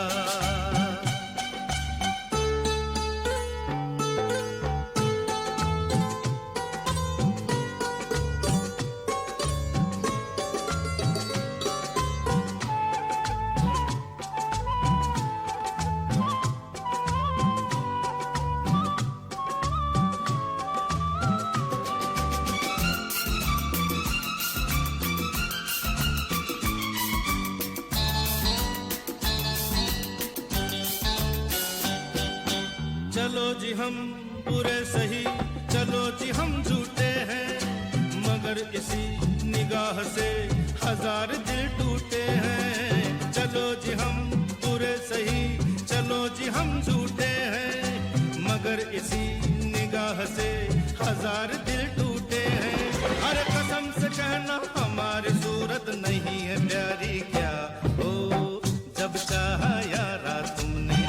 S3: चलो जी हम बुरे सही, चलो जी हम झूठे हैं, मगर इसी निगाह से हजार दिल टूटे हैं। चलो जी हम बुरे सही, चलो जी हम झूठे हैं, मगर इसी निगाह से हजार दिल टूटे हैं। अरे कसम से कहना हमारी सूरत नहीं है प्यारी क्या हो। जब चाहा यारा तुमने,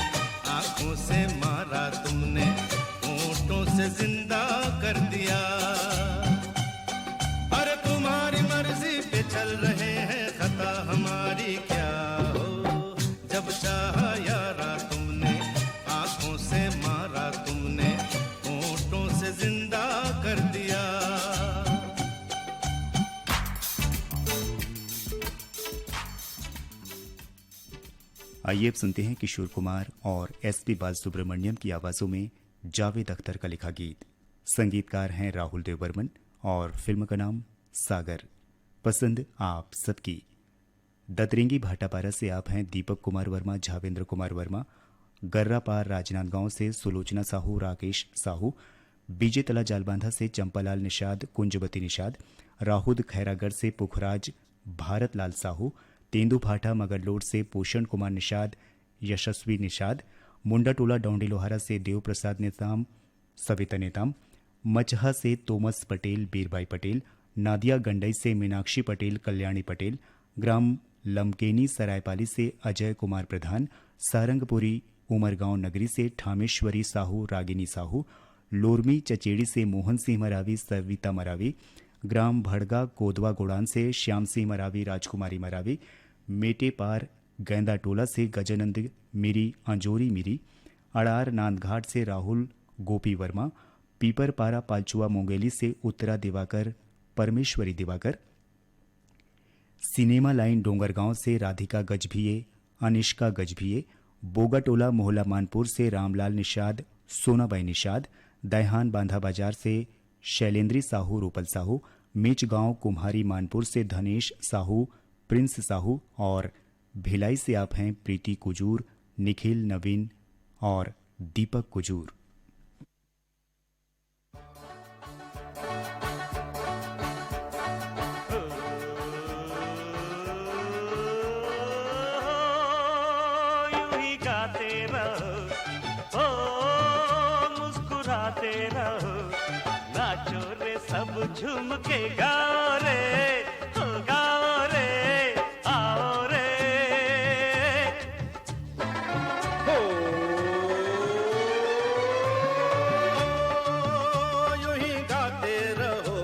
S3: आंखों से मारा तुमने, होठों से जिंदा कर दिया। अरे तुम्हारी मर्जी पे चल रहे हैं, खता हमारी क्या हो। जब चाहा यारा तुमने, आंखों से मारा तुमने, होठों से जिंदा कर दिया।
S1: आइए अब सुनते हैं किशोर कुमार और एसपी बालसुब्रमण्यम की आवाजों में जावेद अख्तर का लिखा गीत। संगीतकार हैं राहुल देव बर्मन और फिल्म का नाम सागर। पसंद आप सबकी। दतरिंगी भाटापारा से आप हैं दीपक कुमार वर्मा, झावेंद्र कुमार वर्मा, गर्रापार राजनांदगांव से सुलोचना साहू, राकेश साहू, बीजे तला जालबांधा से चंपालाल निषाद, कुंजवती निषाद, राहुल खैरागढ़ से पुखराज भारत लाल साहू, तेंदू भाटा मगरलोड से पोषण कुमार निषाद, यशस्वी निषाद, मुंडा टोला डोंडी लोहारा से देव प्रसाद नेताम, सविता नेताम, मचहा से तोमस पटेल, बीरबाई पटेल, नादिया गंडई से मीनाक्षी पटेल, कल्याणी पटेल, ग्राम लमकेनी सरायपाली से अजय कुमार प्रधान, सारंगपुरी उमरगांव नगरी से ठामेश्वरी साहू, रागिनी साहू, लोरमी चचेड़ी से मोहन सिंह मरावी, सविता मरावी, ग्राम भड़गा कोदवा गोड़ान से श्याम सिंह मरावी, राजकुमारी मरावी, मेटे पार गेंदा टोला से गजानंद मिरी, अंजोरी मिरी, अड़ार नांदघाट से राहुल गोपी वर्मा, पीपर पारा पालचुआ मोंगेली से उत्तरा दिवाकर, परमेश्वरी दिवाकर, सिनेमा लाइन डोंगरगांव से राधिका गजभिये, अनिष्का गजभिये, बोगाटोला मोहल्ला मानपुर से रामलाल निषाद, सोनाबाई निषाद, दहहान बांधा बाजार से शैलेंद्री साहू, रूपल साहू, मेचगांव कुम्हारी मानपुर से धनेश साहू, प्रिंस साहू और भिलाई से आप हैं प्रीति कुजूर, निखिल, नवीन और दीपक कुजूर।
S5: यूं ही गाते रहो, मुस्कुराते रहो, नाचो रे झूम के गाओ रे, हो गाओ रे, आओ रे।
S3: हो यूं ही गाते रहो,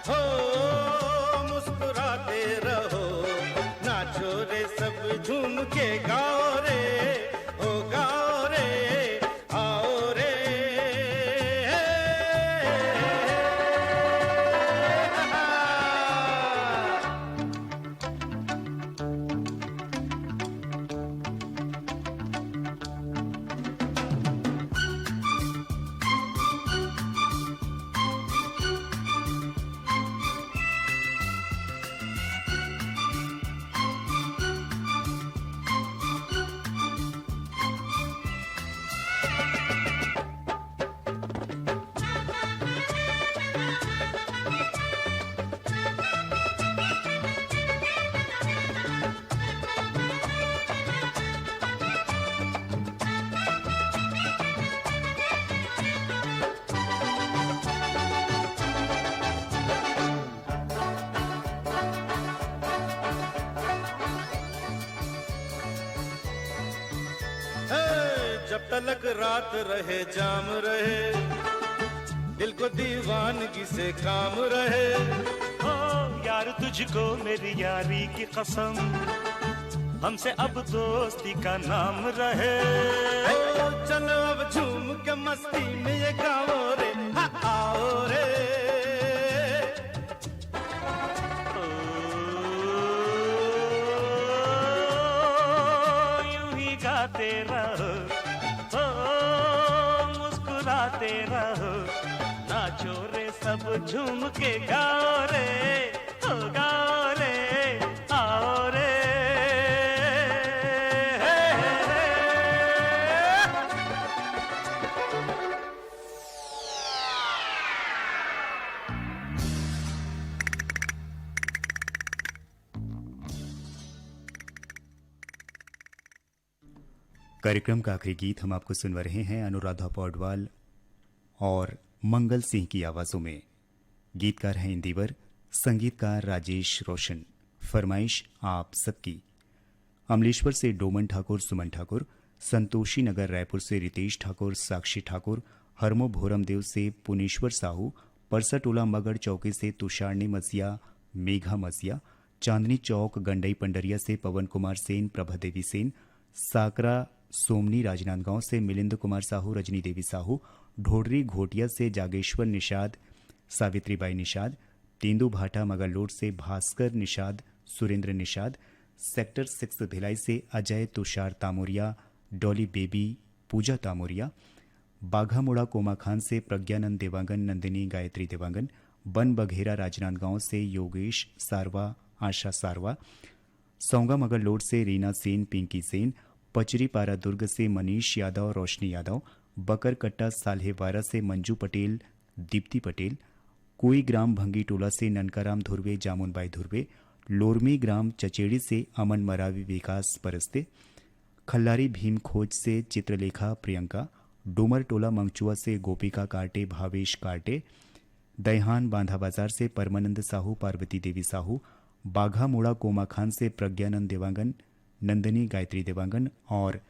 S3: हो मुस्कुराते रहो, नाचो रे सब झूम के गाओ रे, हो गाओ रे, आओ रे। जब तलक रात रहे जाम रहे, दिल को दीवानगी से काम रहे।
S5: ओ यार तुझको मेरी यारी की कसम, हमसे अब दोस्ती का नाम रहे।
S3: ओ चलो अब झूम के मस्ती में ये गाओ रे, हा आओ रे।
S5: यूं ही गाते रहो, हो मुस्कुराते रहो, नाचो रे सब झूम के गाओ रे, हो गाओ रे, आओ रे।
S1: कार्यक्रम का आखिरी गीत हम आपको सुनवा रहे हैं अनुराधा पौडवाल और मंगल सिंह की आवाजों में। गीतकार हैं इंदिवर, संगीतकार राजेश रोशन। फरमाइश आप सबकी। अमलेश्वर से डोमन ठाकुर, सुमन ठाकुर, संतोषी नगर रायपुर से रितेश ठाकुर, साक्षी ठाकुर, हरमो भोरमदेव से पुनेश्वर साहू, परसाटोला मगड़ चौके से तुषारनी मसिया, मेघा मसिया, चांदनी चौक गंडई पंडरिया से पवन कुमार सेन, प्रभा देवी सेन, साकरा सोमनी राजनांदगांव से मिलिंद कुमार साहू, रजनी देवी साहू, ढोडरी घोटिया से जागेश्वर निषाद, सावित्रीबाई निषाद, तेंदु भाटा मगरलोड से भास्कर निषाद, सुरेंद्र निषाद, सेक्टर 6 भिलाई से अजय तुषार तामोरिया, डॉली बेबी, पूजा तामोरिया, बाघामुड़ा कोमा खान से प्रज्ञानंद देवांगन, नंदिनी गायत्री देवांगन, बन बघेरा राजनांदगांव से योगेश सारवा, आशा सारवा, सौंगा मगरलोड से रीना सेन, पिंकी सेन, पचरी पारा दुर्ग से मनीष यादव, रोशनी यादव, बकरकट्टा साल्हेवारा से मंजू पटेल, दीप्ति पटेल, कोई ग्राम भंगी टोला से ननकाराम धुर्वे, जामुनबाई धुर्वे, लोरमी ग्राम चचेड़ी से अमन मरावी, विकास परस्ते, खल्लारी भीम खोज से चित्रलेखा प्रियंका, डूमर टोला मंगचुआ से गोपिका कार्टे, भावेश कार्टे, दयहान बांधा बाजार से परमानंद साहू, पार्वती देवी साहू, बाघामुड़ा कोमा खान से प्रज्ञानंद देवांगन, नंदिनी गायत्री देवांगन और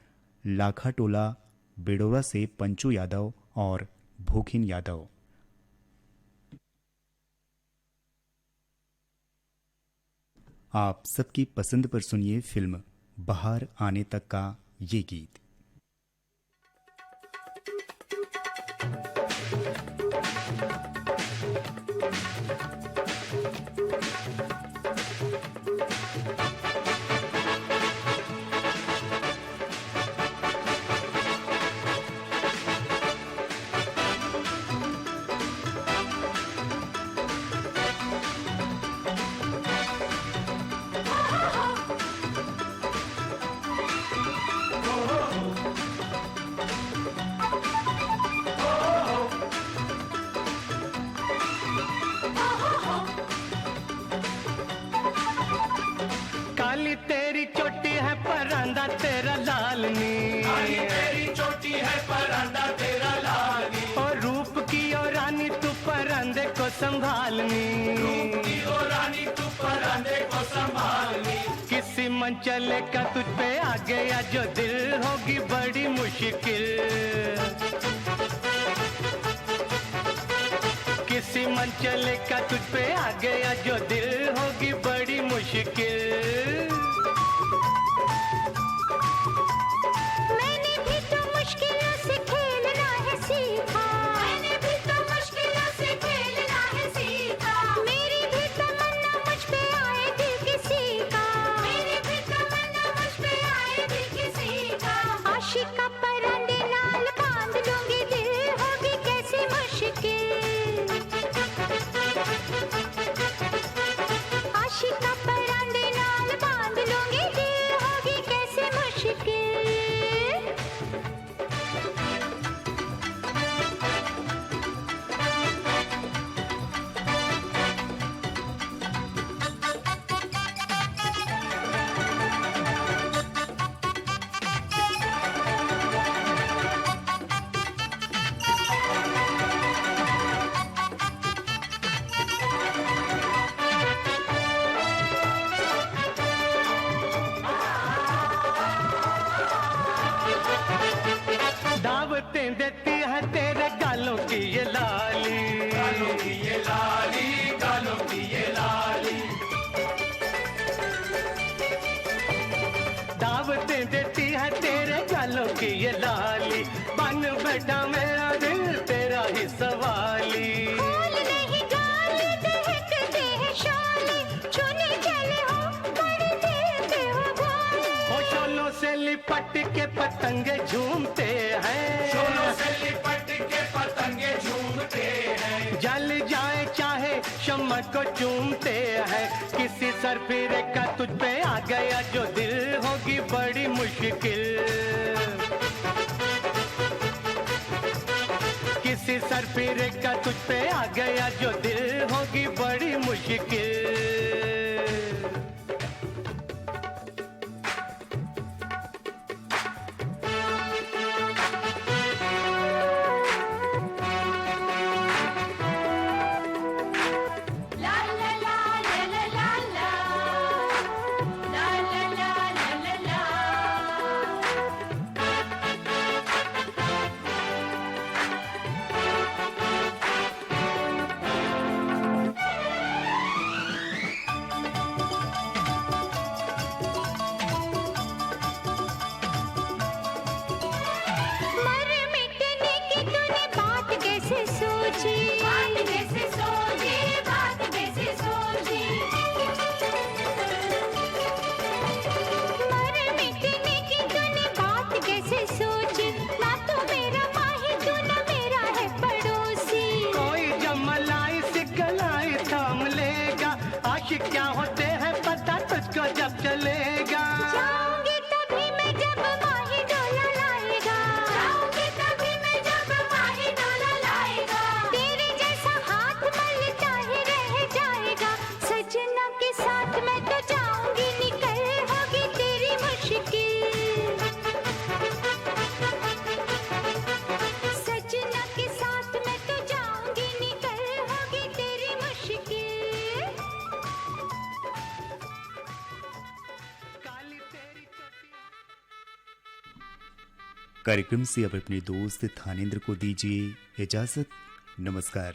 S1: लाखा टोला बेडोरा से पंचू यादव और भूखिन यादव। आप सबकी पसंद पर सुनिए फिल्म बाहर आने तक का ये गीत।
S3: काली तेरी चोटी है परांदा तेरा लाल नी,
S6: काली तेरी चोटी है परांदा तेरा लाल नी,
S3: और रूप की और रानी तू परंदे को संभालनी,
S6: रूप की ओ रानी तू पराने को संभालनी।
S3: किसी मंचले का तुझ पे आ गया जो दिल होगी बड़ी मुश्किल। किसी मंचले का तुझ पे आ गया जो दिल होगी बड़ी मुश्किल।
S4: मैंने भी तो मुश्किलों से खेलना है सीखा, मैंने भी तो मुश्किलों से खेलना है सीखा। मेरी भी तमन्ना मुझ पे आए दिल किसी का, मेरी भी तमन्ना मुझ पे आए दिल किसी का। आशिका परंदे नाल बांध लूंगी दिल होगी कैसी मुश्किल। आशिका परंदे नाल बांध लूंगी दिल होगी कैसी मुश्किल।
S3: दावतें देती है तेरे गालों की ये लाली,
S6: गालों की ये लाली, गालों की ये लाली।
S3: दावतें देती है तेरे गालों की ये लाली। बन बैठा मेरा दिल तेरा ही सवाली।
S4: फूल नहीं गाली दहकते हैं शोले, चुने चले हो बड़े देते हो भोले।
S3: ओ शोलों से लिपट के पतंगे झूमते हैं,
S6: शोलों से लिपट के पतंगे झूमते हैं।
S3: जल जाए चाहे शम्मा को चूमते हैं। किसी सरफिरे का तुझ पे आ गया जो दिल होगी बड़ी मुश्किल। किसी सरफिरे का तुझ पे आ गया जो दिल होगी बड़ी मुश्किल।
S4: ला ला ला ला ला ला ला, ला ला ला ला ला ला। मर मिटने की तूने बात कैसे सोची, बात कैसे सोची, बात कैसे सोची। मर मिटने की तूने बात कैसे सोची। ना तू मेरा माही तू ना मेरा है पड़ोसी।
S3: कोई जमलाई सिकलाई थाम लेगा। आशिक क्या होते हैं पता तुझको जब चलेगा।
S4: जाऊंगी तभी मैं जब माही डोला लाएगा, जाऊंगी तभी मैं जब माही डोला लाएगा। तेरे जैसा हाथ मलता ही रह जाएगा। सजना के साथ मैं तो जाऊंगी निकल होगी तेरी मुश्किल। सजना के साथ मैं तो जाऊंगी निकल होगी तेरी मुश्किल।
S3: काली तेरी चोटी।
S1: कार्यक्रम से अब अपने दोस्त थानेंद्र को दीजिए इजाजत। नमस्कार।